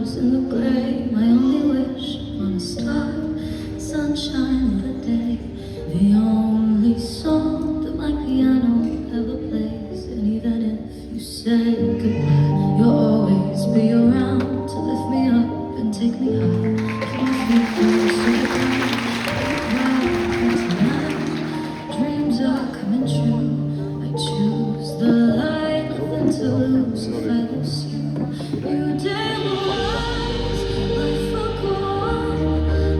shadows in the gray. My only wish on a star, sunshine of the day. The only song that my piano ever plays. And even if you say goodbye, you'll always be around to lift me up and take me high. Keep my feet close to the ground. Tonight, dreams are coming true. I choose the light, nothing to lose if I lose you. You did once, life will go on.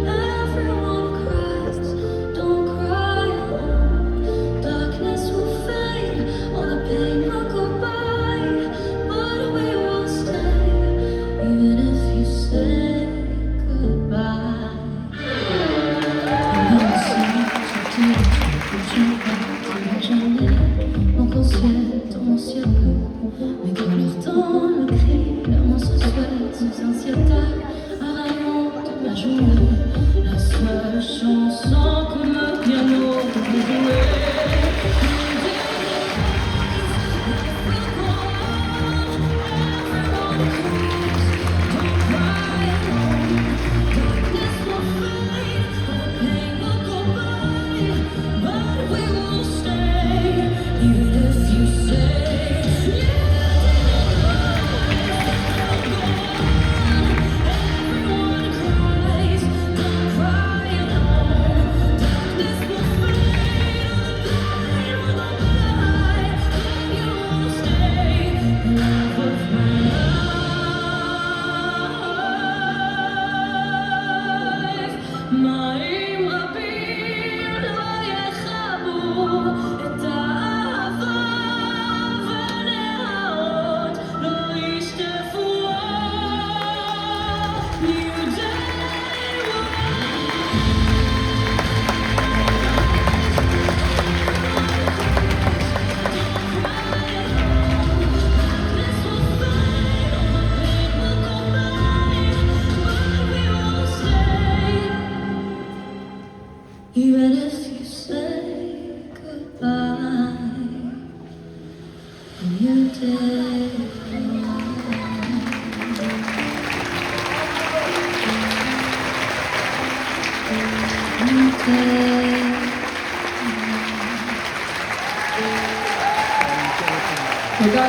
Everyone cries, don't cry alone. Darkness will fade, all the pain will go by, but we will stay, even if you say goodbye. Mon conscient dans mon ciel bleu, mes couleurs dans le gris, l'amour se souhaite sous un ciel tard, un rayon de ma journée, la seule chanson que le piano peut jouer. Even if you say goodbye, and you did. You did.